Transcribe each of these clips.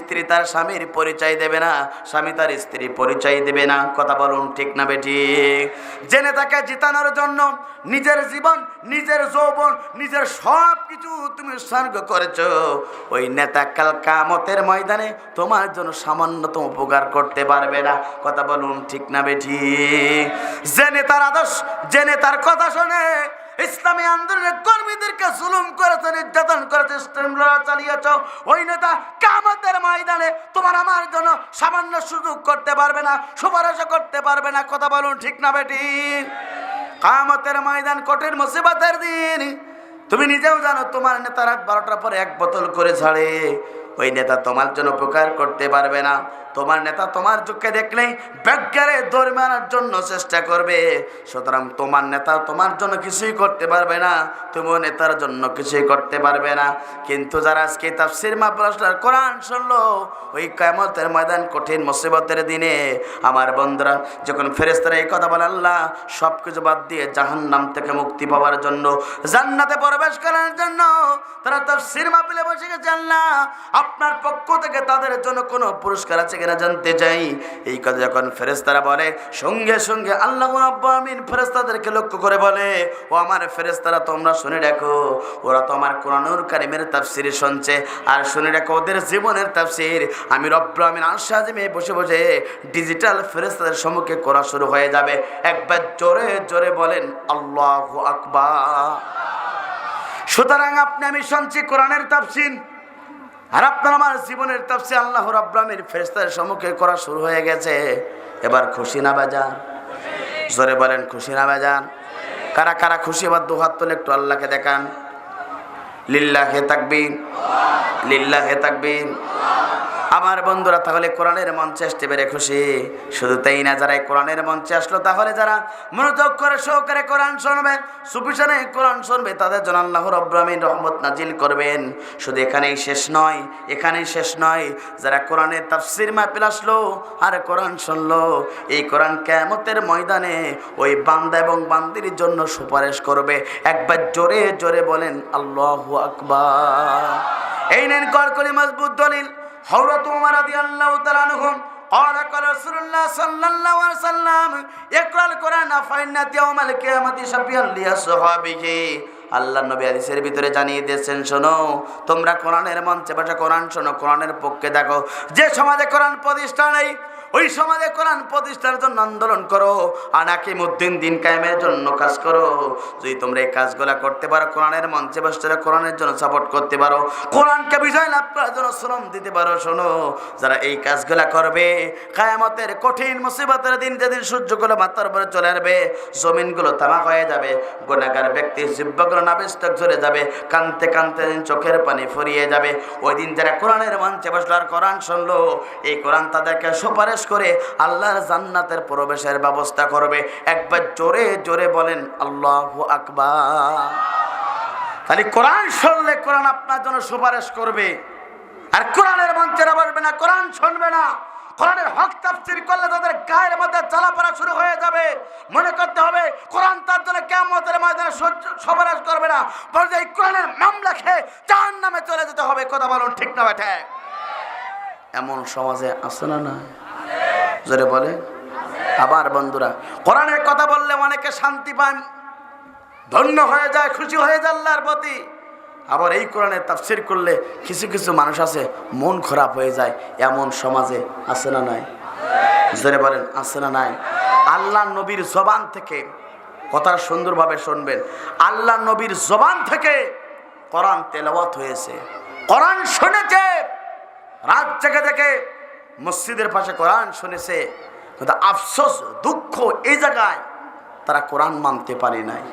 স্ত্রী তার স্বামীর পরিচয় দেবে না, স্বামী তার স্ত্রীর পরিচয় দেবে না। কথা বলুন ঠিক না বেঠিক? যে নেতাকে জিতানোর জন্য নিজের জীবন, নিজের যৌবন, নিজের সব কিছু তুমি উৎসর্গ করেছো, ওই নেতা কাল কিয়ামতের ময়দানে তোমার জন্য সামান্যতম উপকার করতে পারবে না। কথা বলুন ঠিক না বেঠিক? যে নেতার আদর্শ, যে নেতার কথা শুনে ইসলামী আন্দোলনের কর্মীদেরকে জুলুম করেছে, নির্যাতন করেছে, স্ট্যাম্পরা চালিয়েছ, ওই নেতা কিয়ামতের ময়দানে তোমার আমার জন্য সামান্য সুযোগ করতে পারবে না, সুপারিশ করতে পারবে না। কথা বলুন ঠিক না বেঠিক? কিয়ামতের ময়দান কঠিন মুসিবতের দিন। তুমি নিজেও জানো তোমার নেতা রাত 12টার পরে এক বোতল করে ছাড়ে, ওই নেতা তোমার জন্য উপকার করতে পারবে না। তোমার নেতা তোমার চোখে দেখলেই ব্যাগ্যারে দৌড় মারার জন্য চেষ্টা করবে। সুতরাং তোমার নেতা তোমার জন্য কিছুই করতে পারবে না, তুমিও নেতার জন্য কিছুই করতে পারবে না। কিন্তু যারা আজকে তাফসীর মাহফিল কোরআন শুনলো, ওই কিয়ামতের ময়দান কঠিন মুসিবতের দিনে আমার বন্ধুরা, যখন ফেরেশতারা এই কথা বলে আল্লাহ সব কিছু বাদ দিয়ে জাহান্নাম থেকে মুক্তি পাওয়ার জন্য, জান্নাতে প্রবেশ করার জন্য তারা তাফসীর মাহফিলে বসে গেছে, আল্লাহ আপনার পক্ষ থেকে তাদের জন্য কোনো পুরস্কার আছে কিনা জানতে চাই। এই কথা যখন ফেরেশতারা বলে, সঙ্গে সঙ্গে আল্লাহ রাব্বুল আমিন ফেরেশতাদেরকে লক্ষ্য করে বলে, ও আমার ফেরেশতারা তোমরা শুনে রাখো, ওরা তো আমার কোরআনুল কারীমের তাফসীর শুনছে, আর শুনে রাখো ওদের জীবনের তাফসীর আমি রব্বুল আমিন আরশে আজিমে বসে বসে ডিজিটাল ফেরেশতাদের সম্মুখে করা শুরু হয়ে যাবে। একবার জোরে জোরে বলেন আল্লাহু আকবার। সুতরাং আপনি আমি শুনছি কোরআনের তাফসীর, আর আপনার আমার জীবনের তাফসীর আল্লাহ রাব্বুল আমিন ফেরেশতাদের সম্মুখে করা শুরু হয়ে গেছে। এবার খুশি না বাজান? জোরে বলেন খুশি না বাজান? কারা কারা খুশি? এবার দু হাত তুলে একটু আল্লাহকে দেখান। লিল্লাহে তাকবীর, লিল্লাহে তাকবীর। আমার বন্ধুরা, তাহলে কোরআনের মঞ্চে আসতে পেরে খুশি। শুধু তাই না, যারা কোরআনের মঞ্চে আসলো, তাহলে যারা মনোযোগ করে সহকারে কোরআন শুনবে, সুফিসানে কোরআন শুনবে, তাদের জন্য আল্লাহ রাব্বুল আমিন রহমত নাজিল করবেন। শুধু এখানেই শেষ নয়, এখানেই শেষ নয়, যারা কোরআনের তাফসীর মাহফিল আসলো আর কোরআন শুনলো, এই কোরআন কিয়ামতের ময়দানে ওই বান্দা এবং বান্দির জন্য সুপারিশ করবে। একবার জোরে জোরে বলেন আল্লাহু আকবার। এই নেন কড়কড়ি মজবুত দলিল। হযরত ওমর রাদিয়াল্লাহু তাআলা আনহু قال রাসূলুল্লাহ সাল্লাল্লাহু আলাইহি ওয়াসাল্লাম ইকরাল কোরআন ফাইন্না ইয়াউমাল কিয়ামাতি শাফিয়াল লিয়াসহাবিহি। আল্লাহ নবী হাদিসের ভিতরে জানিয়ে দিয়েছেন, শোনো তোমরা কোরআনের মঞ্চে বসে কোরআন শোনো, কোরআনের পক্ষে দেখো। যে সমাজে কোরআন প্রতিষ্ঠা নেই, ওই সমাজে কোরআন প্রতিষ্ঠার জন্য আন্দোলন করো, আনাকিমুদ্দিন দিন কায়েমের জন্য কাজ করো। যদি তোমরা এই কাজগুলো করতে পারো, কোরআনের মঞ্চে বসে কোরআনের জন্য সাপোর্ট করতে পারো, কোরআনকে বিজয় লাভ করার জন্য শ্রম দিতে পারো, শোনো যারা এই কাজগুলো করবে, কিয়ামতের কঠিন মুসিবতের দিন যেদিন সূর্যগুলো মাথার উপরে চলে আসবে, জমিনগুলো তামাক হয়ে যাবে, গুনাহগার ব্যক্তির জিহ্বাগুলো নাবিস্তক ঝরে যাবে, কানতে কানতে চোখের পানি ফুরিয়ে যাবে, ওই দিন যারা কোরআনের মঞ্চে বসলো আর কোরআন শুনলো, এই কোরআন তাদেরকে সুপারিশ করে আল্লাহর জান্নাতের প্রবেশের ব্যবস্থা করবে। একবার জোরে জোরে বলেন আল্লাহু আকবার। তাহলে কোরআন শুনলে কোরআন আপনার জন্য সুপারিশ করবে। আর কোরআনের মঞ্চে বসবে না, কোরআন শুনবে না, কোরআনের হক তাফসীর করলে তাদের গায়ের মধ্যে জ্বালা পড়া শুরু হয়ে যাবে। মনে করতে হবে কোরআন তার জন্য কিয়ামতের ময়দানে সুপারিশ করবে না, বরং এই কোরআনের মামলা খেয়ে জাহান্নামে চলে যেতে হবে। কথা বলুন ঠিক না বেঠে? এমন সমাজে আছে না? না জোরে বলে। আবার বন্ধুরা, কোরআনের কথা বললে অনেকে শান্তি পায়, ধন্য হয়ে যায়, খুশি হয়ে যায় আল্লাহর প্রতি। আবার এই কোরআনের তাফসীর করলে কিছু কিছু মানুষ আছে মন খারাপ হয়ে যায়। এমন সমাজে আছে না নাই? জোরে বলেন আছে না নাই? আল্লাহ নবীর জবান থেকে কথা সুন্দরভাবে শুনবেন। আল্লাহ নবীর জবান থেকে কোরআন তেলাওয়াত হয়েছে, কোরআন শুনেছে, রাত জেগে জেগে মসজিদের পাশে কোরআন শুনেছে। কিন্তু আফসোস, দুঃখ এই জায়গায় তারা কোরআন মানতে পারে নাই।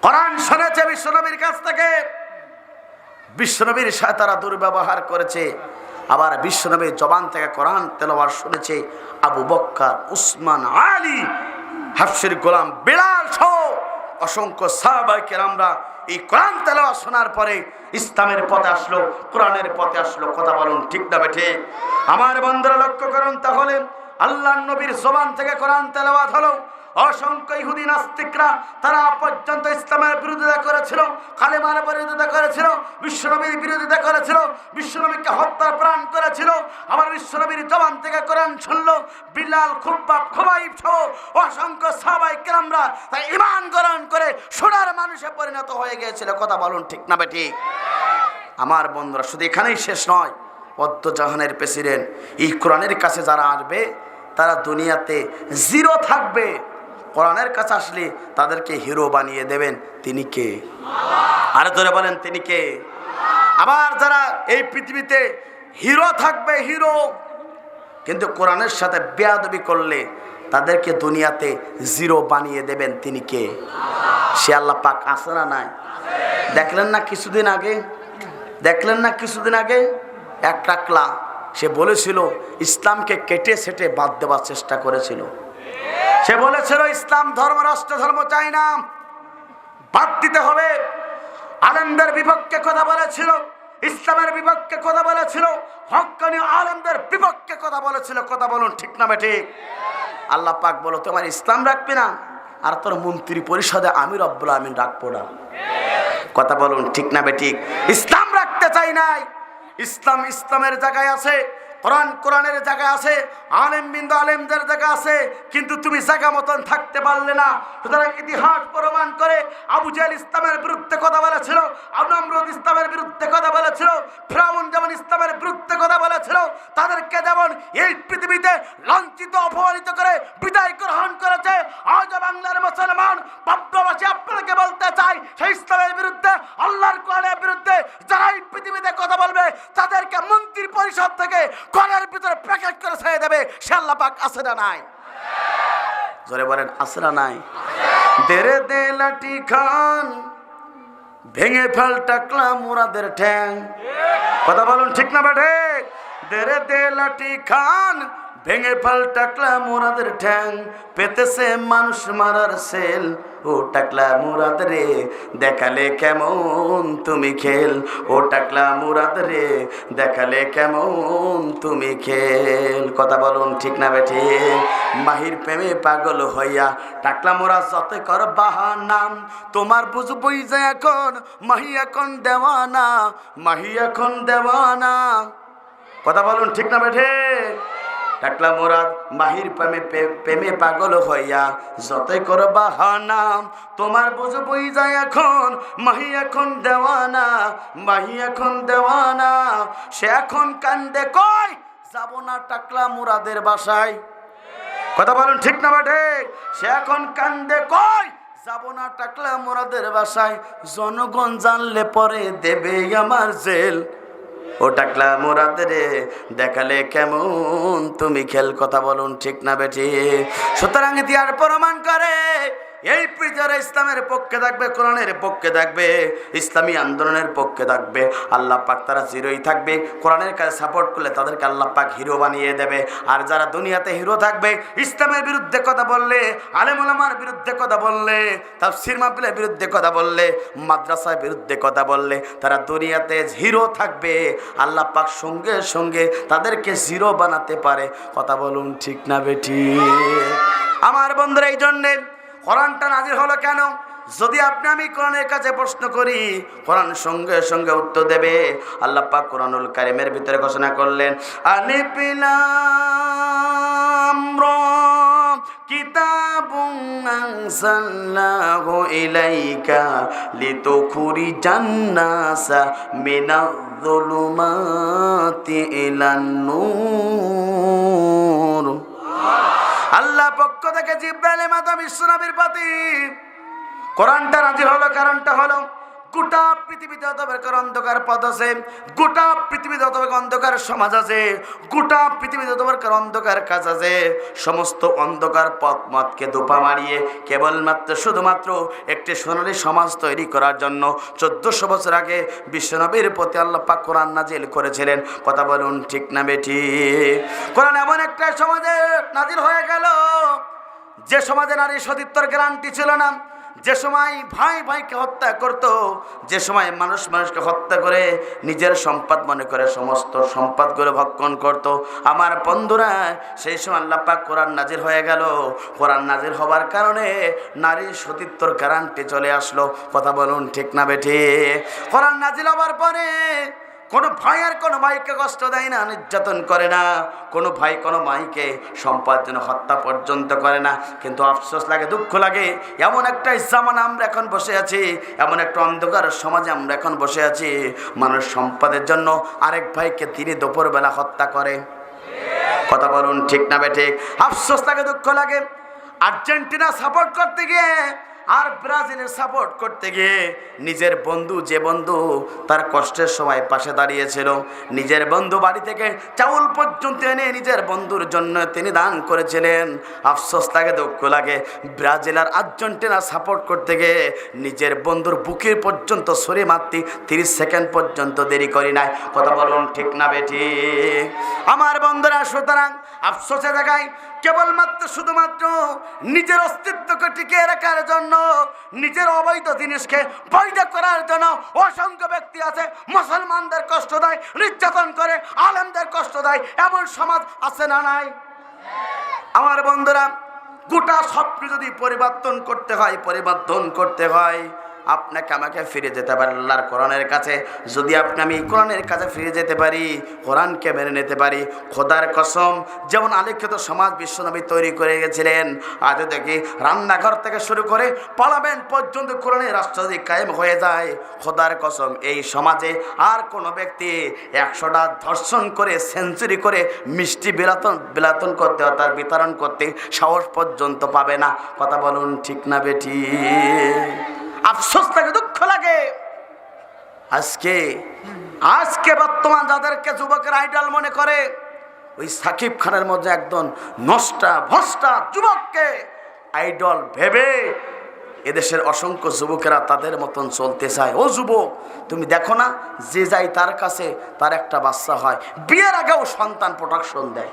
কোরআন শুনেছে বিশ্বনবীর কাছ থেকে, বিশ্বনবীর সাথে তারা দুর্ব্যবহার করেছে। আবার বিশ্বনবীর জবান থেকে কোরআন তেলাওয়াত শুনেছে আবু বকর, উসমান, আলী, হাফসের গোলাম বিলাল সহ অসংখ্য সাহাবায়ে কেরামরা এই কোরআন তেলাওয়াত শোনার পরে ইসলামের পথে আসলো, কোরআনের পথে আসলো। কথা বলুন ঠিক না বেঠে? আমার বন্ধুরা লক্ষ্য করুন, তাহলে আল্লাহর নবীর জবান থেকে কোরআন তেলাওয়াত হলো, অসংখ্য ইহুদি নাস্তিকরা তারা পর্যন্ত ইসলামের বিরোধিতা করেছিল, কালেমার বিরোধিতা করেছিল, বিশ্বনবীর বিরোধিতা করেছিল, বিশ্বনবীকে হত্যার প্রাণ করেছিল। আমার বিশ্বনবীর জবান থেকে কোরআন শুনলো বিলাল, খুব্বাব, খুবাইব সহ অসংখ্য সাহাবায়ে কেরামরা তাই ঈমান গ্রহণ করে সোনার মানুষে পরিণত হয়ে গিয়েছিল। কথা বলুন ঠিক না বেঠিক? আমার বন্ধুরা, শুধু এখানেই শেষ নয়, পদ্মজাহানের প্রেসিডেন্ট এই কোরআনের কাছে যারা আসবে তারা দুনিয়াতে জিরো থাকবে, কোরআনের কাছে আসলে তাদেরকে হিরো বানিয়ে দেবেন। তিনি কে? আরে ধরে বলেন তিনি কে? আবার যারা এই পৃথিবীতে হিরো থাকবে, হিরো, কিন্তু কোরআনের সাথে বেয়াদবি করলে তাদেরকে দুনিয়াতে জিরো বানিয়ে দেবেন। তিনি কে? সে আল্লাহ পাক। আছে না নাই? দেখলেন না কিছুদিন আগে এক টাকলা সে বলেছিল ইসলামকে কেটে সেটে বাদ দেওয়ার চেষ্টা করেছিল। সে বলেছিল ইসলাম ধর্ম রাষ্ট্র ধর্ম চাই না, বাদ দিতে হবে। আলেমদের বিপক্ষে কথা বলেছিল, ইসলামের বিপক্ষে কথা বলেছিল, হক্কানি আলেমদের বিপক্ষে কথা বলেছিল। কথা বলুন ঠিক না বেঠিক? আল্লাহ পাক বলো তোমার ইসলাম রাখবে না, আর তোর মন্ত্রী পরিষদে আমি রব্বুল আমিন রাখবো না। কথা বলুন ঠিক না বেঠিক? ইসলাম রাখতে চাই নাই। ইসলাম ইসলামের জায়গায় আছে, কোরআন কোরআনের জায়গায় আছে, আলেম বিন্দু আলেমদের জায়গা আছে, কিন্তু তুমি জায়গা মতন থাকতে পারলে না। সুতরাং ইতিহাস প্রমাণ করে আবু জাহেল ইসলামের বিরুদ্ধে কথা বলেছিল, নমরুদ ইসলামের বিরুদ্ধে কথা বলেছিল, ফিরআউন যেমন ইসলামের বিরুদ্ধে কথা বলেছিল, তাদেরকে যেমন এই পৃথিবীতে লাঞ্ছিত অপমানিত করে বিদায় গ্রহণ করেছে, আজ বাংলার মুসলমান ভাববাসী আপনাকে বলতে চাই সেই ইসলামের বিরুদ্ধে, আল্লাহর কোরআনের বিরুদ্ধে যারা এই পৃথিবীতে কথা বলবে তাদেরকে মন্ত্রী পরিষদ থেকে ঘরের ভিতরে প্যাকেট করে ছেড়ে দেবে। সে আল্লাহ পাক আছে না নাই? জোরে বলেন আছে না নাই? দেরে দে লাঠি খান, ভেঙে ফেল টাকলা মুরাদের ঠ্যাং। কথা বলুন ঠিক না বেঠে? দেরে দে লাঠি খান, ভেঙে ফেল টাকলা মুরাদের ঠ্যাং। পেতেছে মানুষ মারার সেল, ও টাকলা মুরাদ রে দেখালে কেমন তুমি খেল। ও টাকলা মুরাদ রে দেখালে কেমন তুমি খেল। কথা বলুন ঠিক না বেঠে? মাহির প্রেমে পাগল হইয়া টাকলা মুরাদ যত কর বাহানাম, তোমার বুঝবই যে এখন মাহি এখন দেওয়ানা, মাহি এখন দেওয়ানা। কথা বলুন ঠিক না বেঠে? টাকলা মুরাদ মাহির প্রেমে পাগল হইয়া যতই কর বাহানা, তোমার বুঝবই যায় এখন মাহি এখন দেওয়ানা, মাহি এখন দেওয়ানা। সে এখন কান্দে কই যাব না টাকলা মুরাদের বাসায়। কথা বলুন ঠিক না বেঠে? সে এখন কান্দে কই যাব না টাকলা মুরাদের বাসায়, জনগণ জানলে পরে দেবে আমার জেল। ও টাকলা মুরাদ রে দেখালে কেমন তুমি খেল। কথা বলুন ঠিক না বেঠি? সুতরাং ইতিহাস প্রমাণ করে এই পৃথিবীর ইসলামের পক্ষে থাকবে, কোরআনের পক্ষে থাকবে, ইসলামী আন্দোলনের পক্ষে থাকবে, আল্লাহ পাক তারা জিরোই থাকবে। কোরআনের কাছে সাপোর্ট করলে তাদেরকে আল্লাহ পাক হিরো বানিয়ে দেবে। আর যারা দুনিয়াতে হিরো থাকবে, ইসলামের বিরুদ্ধে কথা বললে, আলেম ওলামার বিরুদ্ধে কথা বললে, তাফসীর মাহফিলের বিরুদ্ধে কথা বললে, মাদ্রাসার বিরুদ্ধে কথা বললে, তারা দুনিয়াতে হিরো থাকবে, আল্লাহ পাক সঙ্গে সঙ্গে তাদেরকে জিরো বানাতে পারে। কথা বলুন ঠিক না বেঠি? আমার বন্ধুরা, এই জন্যে কোরআনটা নাজিল হলো কেন? যদি আপনি আমি কোরআনের কাছে প্রশ্ন করি, কোরআন সঙ্গে সঙ্গে উত্তর দেবে। আল্লাহ পাক কোরআনুল কারীমের ভিতরে ঘোষণা করলেন, আলিফ লাম রা কিতাবুন আনজালনাহু ইলাইকা লিতুখরিজান নাসা মিনায-যুলুমাতি ইলান নূর। আল্লাহ পক্ষ থেকে জিবরাইল মাতা বিশ্বনবীর প্রতি কোরআনটা নাজিল হলো। কারণটা হলো গোটা পৃথিবীতে যত প্রকার অন্ধকার পথ আছে, গোটা পৃথিবীতে যত প্রকার অন্ধকার সমাজ আছে, গোটা পৃথিবীতে যত প্রকার অন্ধকার কাজ আছে, সমস্ত অন্ধকার পথ মতকে দোপা মারিয়ে কেবলমাত্র শুধুমাত্র একটি সোনালী সমাজ তৈরি করার জন্য 1400 বছর আগে বিশ্বনবীর প্রতি আল্লাহ পাক কোরআন নাজিল করেছিলেন। কথা বলুন ঠিক না বেঠি? কোরআন এমন একটা সমাজে নাজিল হয়ে গেল যে সমাজে নারী সতীত্বর গ্যারান্টি ছিল না, যে সময় ভাই ভাইকে হত্যা করত, যে সময় মানুষ মানুষকে হত্যা করে নিজের সম্পদ মনে করে সমস্ত সম্পদগুলো ভক্ষণ করত, আমার বন্ধুরা সেই সময় আল্লাহ পাক কোরআন নাজিল হয়ে গেল। কোরআন নাজিল হওয়ার কারণে নারীর সতীত্বর গ্যারান্টি চলে আসলো। কথা বলুন ঠিক না বেঠিক? কোরআন নাজিল হওয়ার পরে কোনো ভাই আর কোনো ভাইকে কষ্ট দেয় না, নির্যাতন করে না, কোনো ভাই কোনো মাইকে সম্পদ জন্য হত্যা পর্যন্ত করে না। কিন্তু আফসোস লাগে, দুঃখ লাগে, এমন একটা জামানা আমরা এখন বসে আছি, এমন একটা অন্ধকার সমাজে আমরা এখন বসে আছি, মানুষ সম্পদের জন্য আরেক ভাইকে দিনে দুপুরবেলা হত্যা করে। কথা বলুন ঠিক না বেঠিক? আফসোস লাগে, দুঃখ লাগে। আর্জেন্টিনা সাপোর্ট করতে গিয়ে আর ব্রাজিলের সাপোর্ট করতে গিয়ে নিজের বন্ধু, যে বন্ধু তার কষ্টের সময় পাশে দাঁড়িয়েছিল, নিজের বন্ধু বাড়ি থেকে চাউল পর্যন্ত এনে নিজের বন্ধুর জন্য তিনি দান করেছিলেন। আফসোস লাগে, দুঃখ লাগে, ব্রাজিল আর আর্জেন্টিনা সাপোর্ট করতে গিয়ে নিজের বন্ধুর বুকের পর্যন্ত ছুরি মারতে 30 সেকেন্ড পর্যন্ত দেরি করি নাই। কথা বলুন ঠিক না বেঠিক? আমার বন্ধুরা, সুতরাং আফসোসে জায়গায় কেবলমাত্র শুধুমাত্র নিজের অস্তিত্বকে টিকিয়ে রাখার জন্য, নিজের অবৈধ জিনিসকে বৈধ করার জন্য অসংখ্য ব্যক্তি আছে, মুসলমানদের কষ্ট দেয়, নির্যাতন করে, আলেমদের কষ্ট দেয়, এমন সমাজ আছে না নাই? আমার বন্ধুরা, গোটা স্বপ্ন যদি পরিবর্তন করতে হয় আপনাকে আমাকে ফিরে যেতে পারে আল্লাহর কোরআনের কাছে। যদি আমি কোরআনের কাছে ফিরে যেতে পারি, কোরআনকে মেনে নিতে পারি, খোদার কসম, যেমন আলিখিত সমাজ বিশ্বনবী তৈরি করে গেছিলেন, আজ দেখি রান্নাঘর থেকে শুরু করে পার্লামেন্ট পর্যন্ত কোরআনের রাষ্ট্র যদি কায়েম হয়ে যায়, খোদার কসম এই সমাজে আর কোনো ব্যক্তি 100টা ধর্ষণ করে, সেঞ্চুরি করে মিষ্টি বিলাতন করতে, তার বিতরণ করতে সাহস পর্যন্ত পাবে না। কথা বলুন ঠিক না বেটি? আফসোস লাগে, দুঃখ লাগে। আজকে বর্তমান যাদেরকে যুবকের আইডল মনে করে, ওই সাকিব খানের মধ্যে একজন নষ্টা ভ্রষ্টা যুবককে আইডল ভেবে এদেশের অসংখ্য যুবকেরা তাদের মতন চলতে চায়। ও যুবক, তুমি দেখো না, যে যাই তার কাছে তার একটা বাচ্চা হয়, বিয়ের আগেও সন্তান প্রোটেকশন দেয়।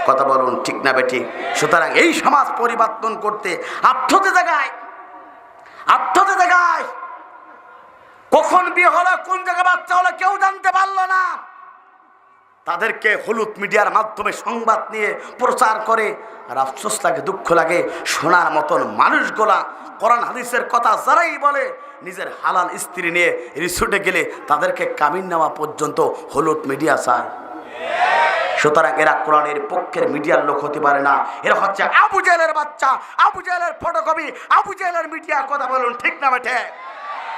কথা বলুন ঠিক না বেটি? সুতরাং এই সমাজ পরিবর্তন করতে আত্মহত্যা জায়গায় কখন বিয়ে হলো, কোন জায়গায় বাচ্চা হলো কেউ জানতে পারলো না। তাদেরকে হলুদ মিডিয়ার মাধ্যমে সংবাদ নিয়ে প্রচার করে। আর আফসোস লাগে, দুঃখ লাগে, শোনার মতন মানুষগুলা কোরআন হাদিসের কথা যারাই বলে, নিজের হালাল স্ত্রী নিয়ে রিসোর্টে গেলে তাদেরকে কামিন নেওয়া পর্যন্ত হলুদ মিডিয়া চায়। সুতরাং এরা কোরআনের পক্ষের মিডিয়ার লোক হতে পারে না। এরা হচ্ছে আবু জেহেলের বাচ্চা, আবু জেহেলের ফটোকপি, আবু জেহেলের মিডিয়া। কথা বলুন ঠিক না বেঠে?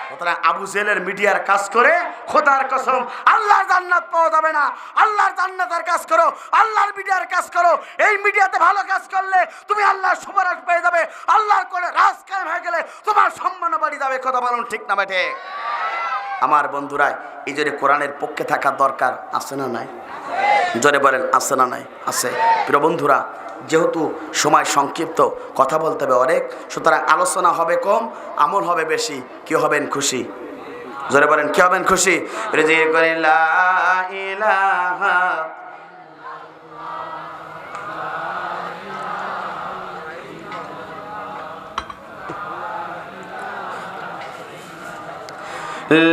সুতরাং আবু জেহেলের মিডিয়ার কাজ করে খোদার কসম আল্লাহর জান্নাত পাওয়া যাবে না। আল্লাহর জান্নাতের কাজ করো, আল্লাহর মিডিয়ার কাজ করো। এই মিডিয়াতে ভালো কাজ করলে তুমি আল্লাহর সুপারিশ পেয়ে যাবে। আল্লাহর করে রাজ কায়েম হয়ে গেলে তোমার সম্মান বাড়ি যাবে। কথা বলুন ঠিক না বেঠে? আমার বন্ধুরা, এই জন্য কোরআনের পক্ষে থাকার দরকার আছে না নাই? জোরে বলেন, আছে না নাই? আছে। প্রিয় বন্ধুরা, যেহেতু সময় সংক্ষিপ্ত, কথা বলতে হবে অনেক, সুতরাং আলোচনা হবে কম, আমল হবে বেশি। কি হবেন খুশি? জোরে বলেন, কি হবেন খুশি? রিজিক করে লা ইলাহা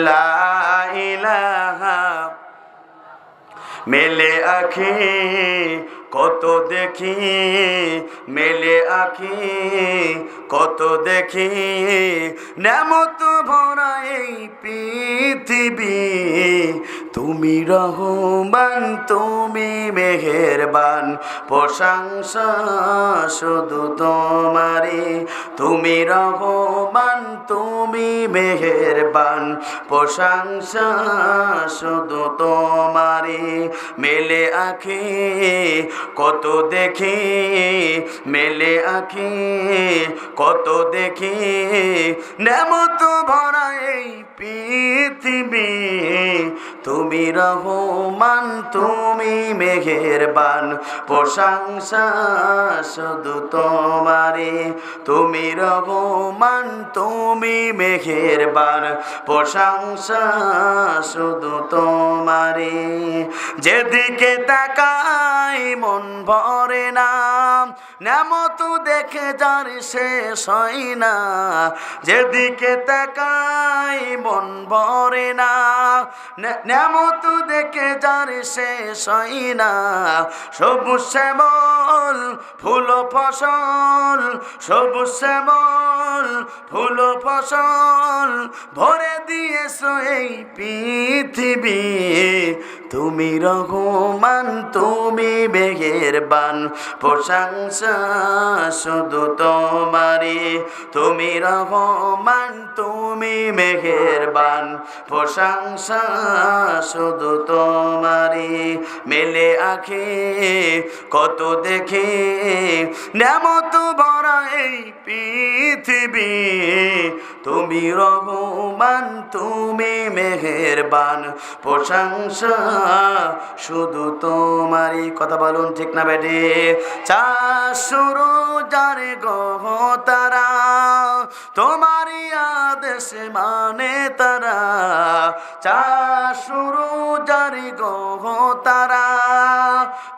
লা ইলাহা মেলে আখি কত দেখি, মেলে আখি কত দেখি, নেমত ভরা এই পৃথিবী, তুমি রহমান তুমি মেহেরবান, প্রশংসা শুধু তোমারি, তুমি রহমান তুমি মেহেরবান, প্রশংসা শুধু তোমারি, মেলে আখি কত দেখি, মেলে আখি কত দেখি, নেমত ভরা এই পৃথিবী, তুমি রহমান তুমি মেহেরবান, প্রশংসা শুধু তোমারে। তুমি রহমান তুমি মেহেরবান, প্রশংসা শুধু তোমারে। যেদিকে তাকাই মন ভরে না, নেমত দেখে যার শেষ হয় না। যেদিকে তাকাই মন ভরে না, নেমত দেখে যার শেষ হয় না। সবুজ শ্যামল ফুল ফসল, সবুজ শ্যামল ফুল ফসল, ভরে দিয়েছো এই পৃথিবী। তুমি রহমান তুমি মেহেরবান, প্রশংসা শুধু তোমারে। তুমি রহমান তুমি মেহেরবান, প্রশংসা শুধু তোমারে। মেলে আঁখে কত দেখে নেমত ভরা এই পৃথিবী। তুমি রহমান তুমি মেহেরবান, প্রশংসা শুধু তোমারই। কথা বলুন ঠিক না বেঠে? চাশুরো যার গহ তারা, তোমারই আদেশ মানে তারা। চাশুরো যার গহ তারা,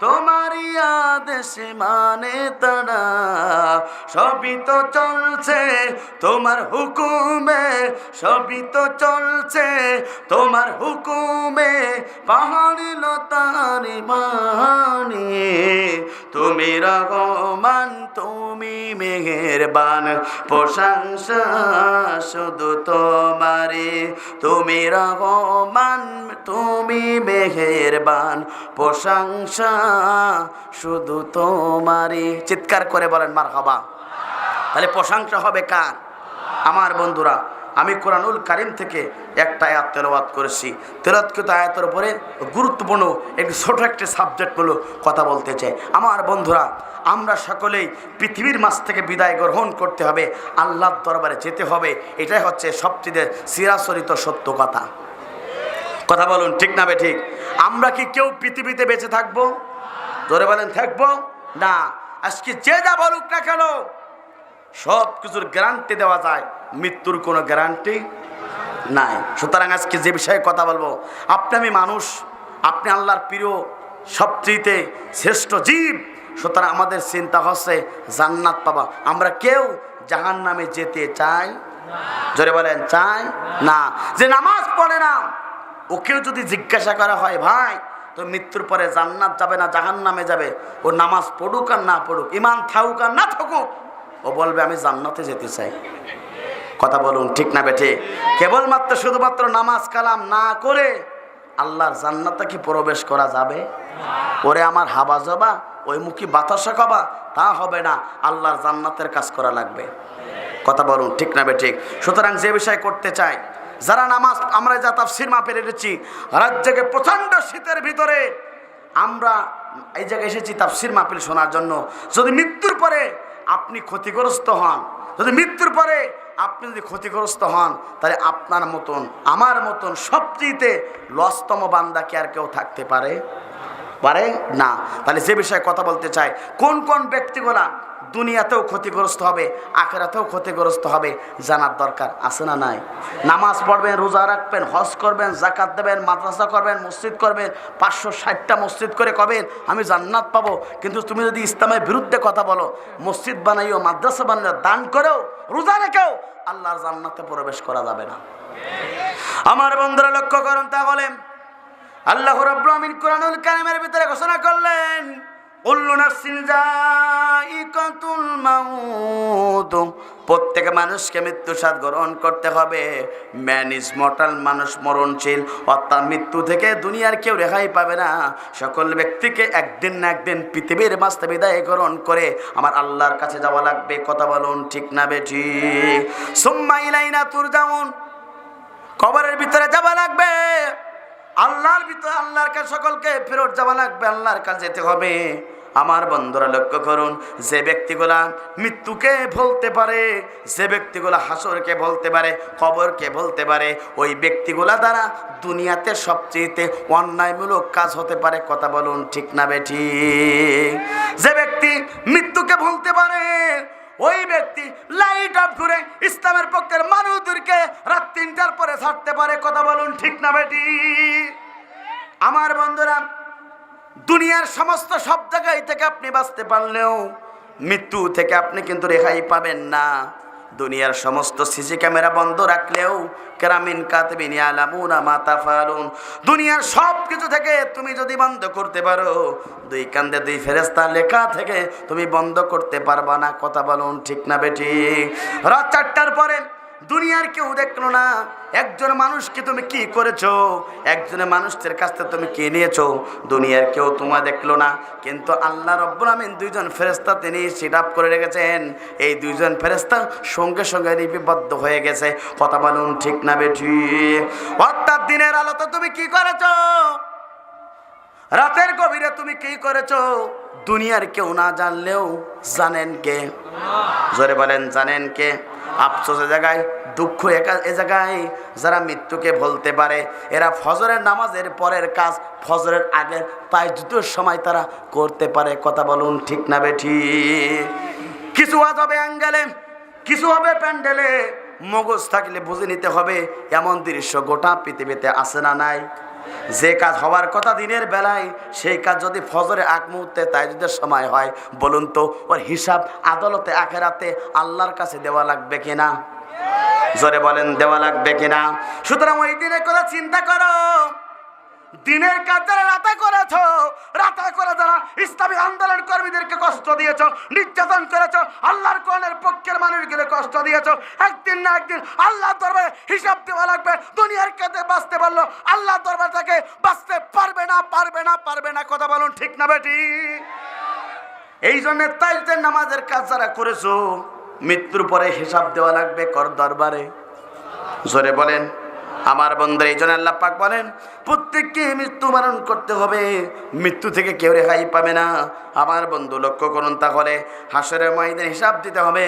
তোমারই আদেশ মানে তারা। সবই তো চলছে তোমার হুকুমে, সবই তো চলছে তোমার হুকুমে। পাহাড়ি লতার বাণী, তুমি রহমান তুমি মেহেরবান, প্রশংসা শুধু তোমারে। তুমি রহমান তুমি মেহেরবান, প্রশংসা শুধু তোমারে। চিৎকার করে বলেন মারহাবা। তাহলে প্রশংসা হবে কার? আমার বন্ধুরা, আমি কোরআনুল কারীম থেকে একটা আয়াত তেলাওয়াত করেছি। তেলাওয়াতকৃত আয়াতের উপরে গুরুত্বপূর্ণ একটি ছোট একটি সাবজেক্ট বলে কথা বলতে চাই। আমার বন্ধুরা, আমরা সকলেই পৃথিবীর মাঝ থেকে বিদায় গ্রহণ করতে হবে, আল্লাহর দরবারে যেতে হবে। এটাই হচ্ছে সবচেয়ে চিরাচরিত সত্য কথা। কথা বলুন ঠিক না বেঠিক? আমরা কি কেউ পৃথিবীতে বেঁচে থাকবো? জোরে বলেন থাকবো না। আজকে যে যা বলুক না কেন, সব কিছুর গ্যারান্টি দেওয়া যায়, মৃত্যুর কোনো গ্যারান্টি নাই। সুতরাং আজকে যে বিষয়ে কথা বলবো, আপনি আমি মানুষ, আপনি আল্লাহর প্রিয় সবচেয়ে শ্রেষ্ঠ জীব। সুতরাং আমাদের চিন্তা হচ্ছে জান্নাত পাবা। আমরা কেউ জাহান্নামে যেতে চাই? জোরে বলেন চাই না। যে নামাজ পড়ে না, ওকেও যদি জিজ্ঞাসা করা হয়, ভাই তো মৃত্যুর পরে জান্নাত যাবে না জাহান্নামে যাবে, ও নামাজ পড়ুক আর না পড়ুক, ঈমান থাকুক আর না থাকুক, ও বলবে আমি জান্নাতে যেতে চাই। কথা বলুন ঠিক না বেঠে? কেবলমাত্র শুধুমাত্র নামাজ কালাম না করে আল্লাহর জান্নাতে কি প্রবেশ করা যাবে? ওরে আমার হাবা জবা ওই মুখী বাতাসা খাবা, তা হবে না। আল্লাহর জান্নাতের কাজ করা লাগবে। কথা বলুন ঠিক না বেঠিক? সুতরাং যে বিষয় করতে চাই, যারা নামাজ, আমরা যা তাফসীর মাহফিল এসেছি, রাত জেগে প্রচণ্ড শীতের ভিতরে আমরা এই জায়গায় এসেছি তাফসীর মাহফিল শোনার জন্য। যদি মৃত্যুর পরে আপনি ক্ষতিগ্রস্ত হন, যদি মৃত্যুর পরে আপনি যদি ক্ষতিগ্রস্ত হন, তাহলে আপনার মতন আমার মতন সবচেয়ে লসতম বান্দা কি আর কেউ থাকতে পারে? পারে না। তাহলে যে বিষয়ে কথা বলতে চাই, কোন কোন ব্যক্তিগুলা দুনিয়াতেও ক্ষতিগ্রস্ত হবে, আখিরাতেও ক্ষতিগ্রস্ত হবে, জানার দরকার আছে না নাই? নামাজ পড়বেন, রোজা রাখবেন, হজ করবেন, জাকাত দেবেন, মাদ্রাসা করবেন, মসজিদ করবেন, 560টা মসজিদ করে কবেন আমি জান্নাত পাবো। কিন্তু তুমি যদি ইসলামের বিরুদ্ধে কথা বলো, মসজিদ বানাইও, মাদ্রাসা বানাইও, দান করেও, রোজা রেখেও আল্লাহর জান্নাতে প্রবেশ করা যাবে না। আমার বন্ধুরা লক্ষ্য করুন, তাহলে আল্লাহ রাব্বুল আমিন কোরআনুল কারীমের ভিতরে ঘোষণা করলেন, কুল্লু নাফসিন যায়িকাতুল মাউত, প্রত্যেক মানুষকে মৃত্যু স্বাদ গ্রহণ করতে হবে। ম্যান ইজ মর্টাল, মানুষ মরণশীল, অর্থাৎ মৃত্যু থেকে দুনিয়ার কেউ রেহাই পাবে না। সকল ব্যক্তিকে একদিন না একদিন পৃথিবীর মাঝে বিদায় গ্রহণ করে আমার আল্লাহর কাছে যাওয়া লাগবে। কথা বলুন ঠিক না বেঠিক? সুম্মা ইলাইনা তুরজাউন, কবরের ভিতরে যাওয়া লাগবে। আল্লাহর ভিতরে, আল্লাহর কাছে সকলকে ফেরত যাওয়া লাগবে, আল্লাহর কাছে যেতে হবে। আমার বন্ধুরা লক্ষ্য করুন, যে ব্যক্তিগুলা মৃত্যুকে ভুলতে পারে, যে ব্যক্তিগুলা হাসরকে বলতে পারে, কবরকে বলতে পারে, ওই ব্যক্তিগুলা দ্বারা দুনিয়াতে সবচেয়ে অন্যায়মূলক কাজ হতে পারে। কথা বলুন ঠিক না বেঠিক? যে ব্যক্তি মৃত্যুকে ভুলতে পারে, ওই ব্যক্তি লাইট অফ করে ইসলামের পক্ষের মানুষদেরকে রাত 3টার পরে ছাড়তে পারে। কথা বলুন ঠিক না বেঠিক? আমার বন্ধুরা, দুনিয়ার সমস্ত সব জায়গায় থেকে আপনি বাঁচতে পারলেও মৃত্যু থেকে আপনি কিন্তু রেহাই পাবেন না। দুনিয়ার সমস্ত সিসি ক্যামেরা বন্ধ রাখলেও কেরামিন কাতিবিন ইয়ালামুনা মা তাফআলুন, দুনিয়ার সব কিছু থেকে তুমি যদি বন্ধ করতে পারো, দুই কান্দে দুই ফেরেশতা লেখা থেকে তুমি বন্ধ করতে পারবা না। কথা বলুন ঠিক না বেঠিক? রাত 4টার পরে দুনিয়ার কেউ দেখলো না একজন মানুষকে তুমি কি করেছো, একজনের মানুষের কাছ থেকে তুমি কি নিয়েছো, দুনিয়ার কেউ তোমার দেখলো না। কিন্তু আল্লাহ রাব্বুল আমিন দুইজন ফেরেশতা তিনি সেট আপ করে রেখেছেন। এই দুইজন ফেরেশতা সঙ্গে সঙ্গে লিপিবদ্ধ হয়ে গেছে। কথা বলুন ঠিক না বেঠিক? অর্থাৎ দিনের আলোতে তুমি কি করেছো, রাতের গভীরে তুমি কি করেছো, দুনিয়ার কেউ না জানলেও জানেন কে? জোরে বলেন জানেন কে? আফসোসের জায়গায়, দুঃখ এ জায়গায় যারা মৃত্যুকে বলতে পারে, এরা ফজরের নামাজের পরের কাজ ফজরের আগের তাহাজ্জুদের সময় তারা করতে পারে। কথা বলুন ঠিক না বেঠিক? কিছু হবে অ্যাঙ্গেলে, কিছু হবে প্যান্ডেলে, মগজ থাকলে বুঝে নিতে হবে এমন দৃশ্য গোটা পৃথিবীতে আছে না নাই? যে কাজ হওয়ার কথা দিনের বেলায়, সেই কাজ যদি ফজরের আগ মুহূর্তে তাহাজ্জুদের সময় হয়, বলুন তো ওর হিসাব আদালতে আখিরাতে আল্লাহর কাছে দেওয়া লাগবে কিনা? জোরে বলেন দেওয়া লাগবে কিনা? সুতরাং ওই দিনের কথা চিন্তা করো। দিনের কাজ যারা রাতে করেছো, রাতে করে যারা ইসলামী আন্দোলন কর্মীদেরকে কষ্ট দিয়েছো, নির্যাতন করেছো, আল্লাহর কোরআনের পক্ষের মানুষগুলো কষ্ট দিয়েছো, একদিন না একদিন আল্লাহর দরবারে হিসাব দেওয়া লাগবে। দুনিয়ার কাছে বাঁচতে পারলো, আল্লাহর দরবার থেকে বাঁচতে পারবে না, পারবে না, পারবে না। কথা বলুন ঠিক না বেঠিক? এই জন্য তাহাজ্জুদের নামাজের কাজ যারা করেছো, মৃত্যুর পরে হিসাব দেওয়া লাগবে কর দরবারে। জোরে বলেন আমার বন্ধু। এই জন্য আল্লাহ পাক বলেন প্রত্যেককে মৃত্যুবরণ করতে হবে, মৃত্যু থেকে কেউ রেহাই পাবে না। আমার বন্ধু লক্ষ্য করুন, তাহলে হাসরের ময়দানে হিসাব দিতে হবে।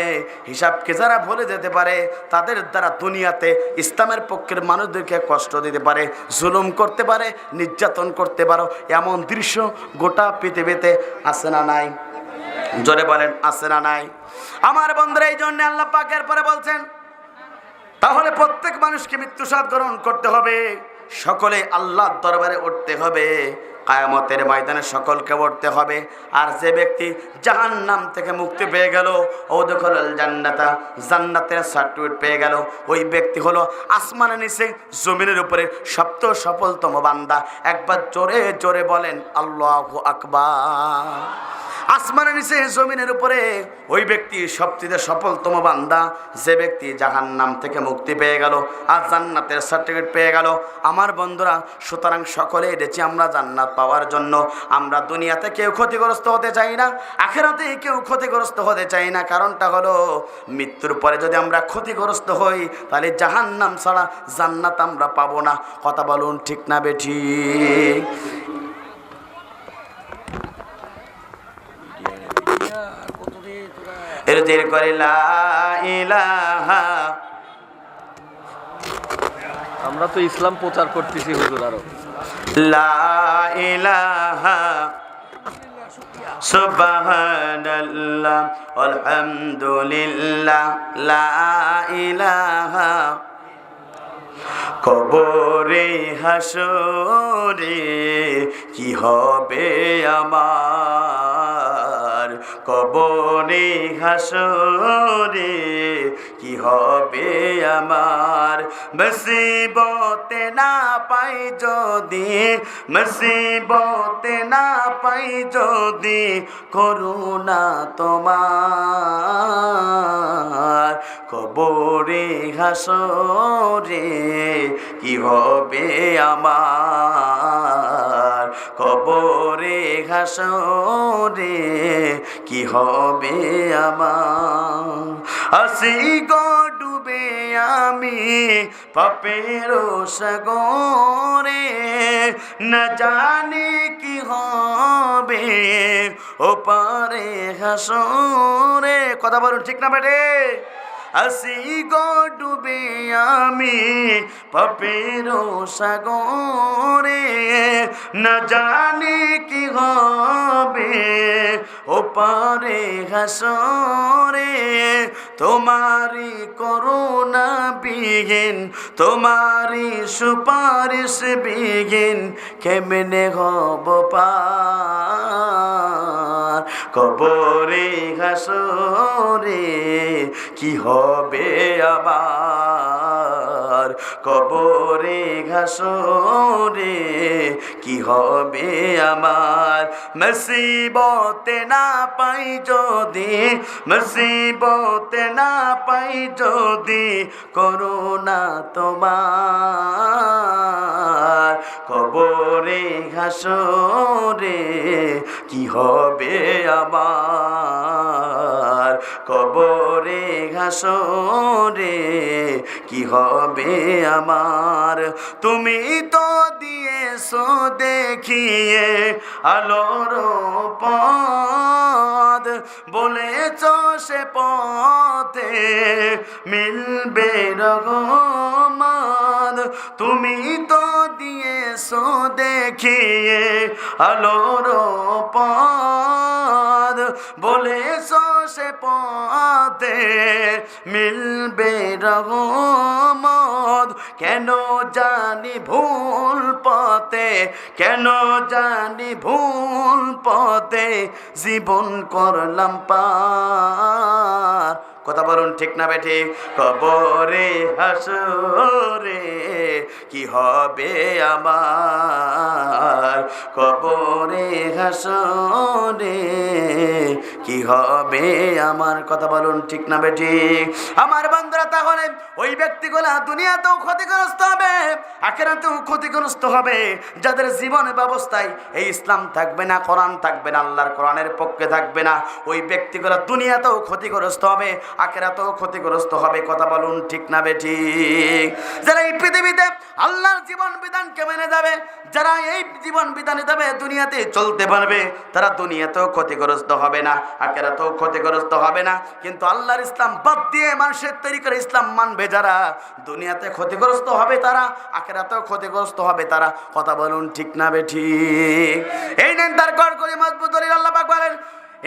হিসাবকে যারা ভুলে যেতে পারে, তাদের দ্বারা দুনিয়াতে ইসলামের পক্ষের মানুষদেরকে কষ্ট দিতে পারে, জুলুম করতে পারে, নির্যাতন করতে পারো, এমন দৃশ্য গোটা পৃথিবীতে আছে না নাই? জোরে বলেন আছে না নাই? আমার বন্ধুরা, এই জন্য আল্লাহ পাকের পরে বলছেন তাহলে প্রত্যেক মানুষকে মৃত্যু স্বাদ গ্রহণ করতে হবে, সকলে আল্লাহর দরবারে উঠতে হবে, কিয়ামতের ময়দানে সকলকে উঠতে হবে। আর যে ব্যক্তি জাহান্নাম থেকে মুক্তি পেয়ে গেল, উদখুলুল জান্নাতা, জান্নাতের সার্টিফিকেট পেয়ে গেল, ওই ব্যক্তি হলো আসমানের নিচে জমিনের উপরে সবচেয়ে সফলতম বান্দা। একবার জোরে জোরে বলেন আল্লাহু আকবার। আসমানের নিচে জমিনের উপরে ওই ব্যক্তি সবচেয়ে সফলতম বান্দা, যে ব্যক্তি জাহান্নাম থেকে মুক্তি পেয়ে গেল আর জান্নাতের সার্টিফিকেট পেয়ে গেল। আমার বন্ধুরা, সুতরাং সকলে এসেছি আমরা জান্নাত পাওয়ার জন্য। আমরা দুনিয়াতে কেউ ক্ষতিগ্রস্ত হতে চাই না, আখিরাতে কেউ ক্ষতিগ্রস্ত হতে চাই না। কারণটা হলো মৃত্যুর পরে যদি আমরা ক্ষতিগ্রস্ত হই, তাহলে জাহান্নাম ছাড়া জান্নাত আমরা পাবো না। কথা বলুন ঠিক না বেঠিক? এর করে লা ইলাহা, আমরা তো ইসলাম প্রচার করতেছি হুজুর। আরো লা ইলাহা সুবহানাল্লাহ আলহামদুলিল্লাহ, লা ইলাহা। কবরে হাসরে কি হবে আমার, কবরে হাসরে কি হবে আমার। মুসিবতে না পাই যদি, মুসিবতে না পাই যদি করুণা তোমার, কবরে হাসরে কি হবে আমার, কবরে হাসরে কি হবে আমার। আসি গো ডুবে আমি পাপের সাগরে, না জানি কি হবে ওপারে হাসরে, কথা বলুন ঠিক না বেটে? আসি গো ডুবে আমি পাপের সাগরে, না জানি কি হবে ওপারে হাসরে। তোমারি করুণা বিহীন, তোমারি সুপারিশ বিহীন কেমনে হব পার কবরে হাসরে। কি হবে আবার কবরে হাসরে, কি হবে আমার? মুসিবতে না পাই যদি, মুসিবতে না পাই যদি করুণা তোমার কবরে হাসরে, কি হবে আমার কবরে হাসরে, কি হবে আমার? তুমি তো দিয়েছো দেখিয়ে আলোর পথ, বলেছ সে পথে মিলবে রহমত। তুমি তো দিয়েছো দেখিয়ে আলোর পথ, বলেছ সে পথে মিলবে রহমত। কেন জানি ভুল পথে, কেন জানি ভুল পথে জীবন করলাম পার, কথা বলুন ঠিক না বেঠি? কবরে হাসরে, কি হবে আমার কবরে হাসরে, কি হবে আমার? কথা বলুন ঠিক না বেঠি? আমার বন্ধুরা, তাহলে ওই ব্যক্তিগুলা দুনিয়াতেও ক্ষতিগ্রস্ত হবে, আখিরাতেও ক্ষতিগ্রস্ত হবে, যাদের জীবন ব্যবস্থায় এই ইসলাম থাকবে না, কোরআন থাকবে না, আল্লাহর কোরআনের পক্ষে থাকবে না, ওই ব্যক্তিগুলা দুনিয়াতেও ক্ষতিগ্রস্ত হবে, আখিরাতেও ক্ষতিগ্রস্ত হবে। কথা বলুন ঠিক না বেঠি? যারা এই পৃথিবীতে আল্লাহর জীবন বিধানকে মেনে যাবে, যারা এই জীবন বিধানে যাবে, দুনিয়াতে চলতে পারবে, তারা দুনিয়াতেও ক্ষতিগ্রস্ত হবে না, আখিরাতেও ক্ষতিগ্রস্ত হবে না। কিন্তু আল্লাহর ইসলাম বাদ দিয়ে মানুষের তৈরি করে ইসলাম মানবে যারা, দুনিয়াতে ক্ষতিগ্রস্ত হবে তারা, আখিরাতেও ক্ষতিগ্রস্ত হবে তারা। কথা বলুন ঠিক না বেঠি? এই নেন তার কর করে মজবুত দলিল। আল্লাহ পাক বলেন,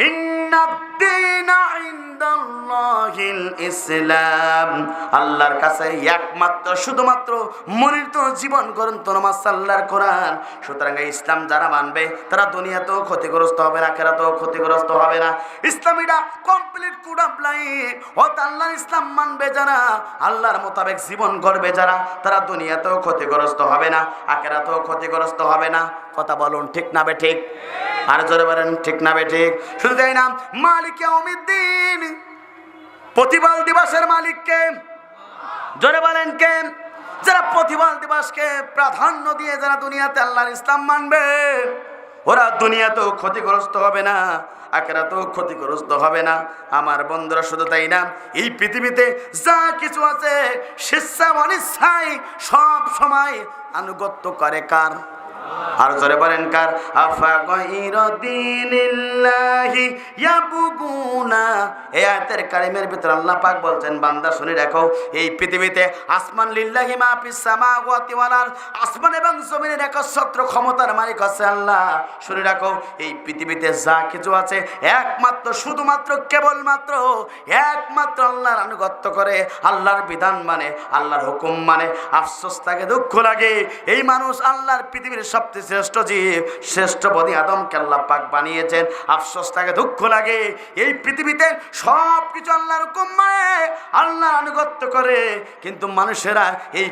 ইন্নাদ-দীনা ইনদাল্লাহিল ইসলাম, আল্লাহর কাছে একমাত্র শুধুমাত্র মনোনীত জীবন গ্রন্থ নামাজ আল্লাহর কোরআন। সুতরাং এই ইসলাম যারা মানবে তারা দুনিয়াতেও ক্ষতিগ্রস্ত হবে না, আখিরাতেও ক্ষতিগ্রস্ত হবে না। ইসলামীরা কমপ্লিট কোড অফ লাইফ, অর্থাৎ আল্লাহর ইসলাম মানবে যারা, আল্লাহর মোতাবেক জীবন গড়বে যারা, তারা দুনিয়াতেও ক্ষতিগ্রস্ত হবে না, আখিরাতেও ক্ষতিগ্রস্ত হবে না। কথা বলুন ঠিক না বে ঠিক? আর জোরে বলেন ঠিক না বে ঠিক? শুধু তাই না, মালিক ইয়াউমিদ্দিন, প্রতিপাল দিবসের মালিককে, জোরে বলেন কে? যারা প্রতিপাল দিবসকে প্রাধান্য দিয়ে যারা দুনিয়াতে আল্লাহর ইসলাম মানবে, ওরা দুনিয়াতেও ক্ষতিগ্রস্ত হবে না, আখিরাতেও ক্ষতিগ্রস্ত হবে না। আমার বন্ধুরা, শুধু তাই না, এই পৃথিবীতে যা কিছু আছে স্বেচ্ছা অনিচ্ছায় সব সময় আনুগত্য করে কার? আর জোরে বলেন কার? আফা গায়রা দীনিল্লাহি ইয়াবগুনা। এই আয়াতের কারিমের ভিতর আল্লাহ পাক বলছেন, বান্দা শুনে রাখো, এই পৃথিবীতে আসমান লিল্লাহি মা ফিস সামাওয়াতি ওয়াল আরদ, আসমান এবং জমিনের একচ্ছত্র ক্ষমতার মালিক হচ্ছে আল্লাহ। শুনে রাখো, এই পৃথিবীতে যা কিছু আছে একমাত্র শুধুমাত্র কেবলমাত্র একমাত্র আল্লাহর আনুগত্য করে, আল্লাহর বিধান মানে, আল্লাহর হুকুম মানে। আফসোস থাকে, দুঃখ লাগে, এই মানুষ আল্লাহর পৃথিবীর সবচেয়ে শ্রেষ্ঠ জীব, শ্রেষ্ঠ বনি আদমকে আল্লাহ পাক বানিয়েছেন। আফসোস থাকে, দুঃখ লাগে, এই পৃথিবীতে সব কিছু আল্লাহর হুকুম মানে, আল্লাহর আনুগত্য করে, কিন্তু মানুষেরা এই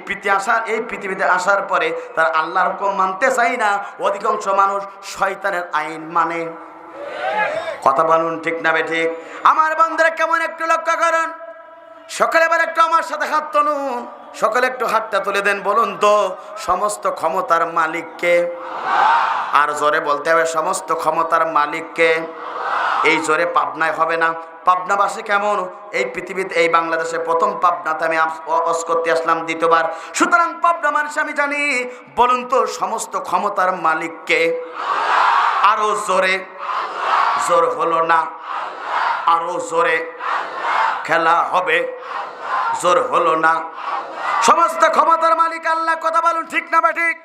পৃথিবীতে আসার পরে তারা আল্লাহর হুকুম মানতে চায় না। অধিকাংশ মানুষ শয়তানের আইন মানে। কথা বলুন ঠিক না বে ঠিক? আমার বন্ধুরা, কেমন একটু লক্ষ্য করুন, সকালে এবার একটু আমার সাথে হাত তুলুন, সকলে একটু হাতটা তুলে দেন। বলুন তো, সমস্ত ক্ষমতার মালিককে? আর জোরে বলতে হবে, সমস্ত ক্ষমতার মালিককে? এই জোরে পাবনায় হবে না। পাবনাবাসী কেমন? এই পৃথিবীতে, এই বাংলাদেশে প্রথম পাবনাতে আমি অস করতে আসলাম দ্বিতীয়বার, সুতরাং পাবনা মানুষ আমি জানি। বলুন তো, সমস্ত ক্ষমতার মালিককে? আরো জোরে। জোর হলো না, আরো জোরে খেলা হবে, জোর হলো না। সমস্ত ক্ষমতার মালিক আল্লাহ, কথা বলুন ঠিক না ঠিক?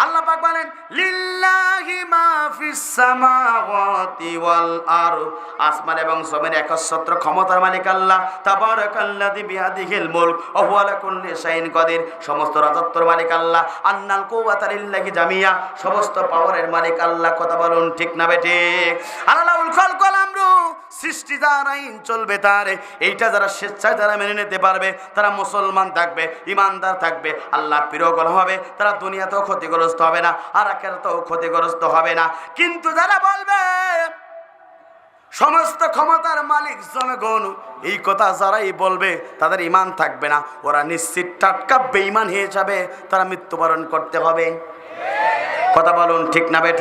আল্লাহ পাক বলেন লিল্লাহি মা ফিস সামাওয়াতি ওয়াল আরদ, আসমান এবং জমিন একচ্ছত্র ক্ষমতার মালিক আল্লাহ। তাবারাকাল্লাযী বিয়াদিহিল মুলক ওয়া হুয়া আলা কুল্লি শাইইন কাদির, সমস্ত রাজত্বের মালিক আল্লাহ। আন্নাল কুওয়াতা লিল্লাহি জামিয়া, সমস্ত পাওয়ারের মালিক আল্লাহ, কথা বলুন ঠিক না ঠিক? আল্লাহুল খালকুল আমরু, সৃষ্টি যার আইন চলবে তার। এইটা যারা স্বেচ্ছায় যারা মেনে নিতে পারবে তারা মুসলমান থাকবে, ইমানদার থাকবে, আল্লাহ প্রিয়গণ হবে, তারা দুনিয়াতেও ক্ষতিগ্রস্ত হবে না, আর আখিরাতেও ক্ষতিগ্রস্ত হবে না। কিন্তু যারা বলবে সমস্ত ক্ষমতার মালিক জনগণ, এই কথা যারাই বলবে তাদের ইমান থাকবে না, ওরা নিশ্চিত টাটকা বেঈমান হয়ে যাবে, তারা মৃত্যুবরণ করতে হবে। কথা বলুন ঠিক না বেঠিক?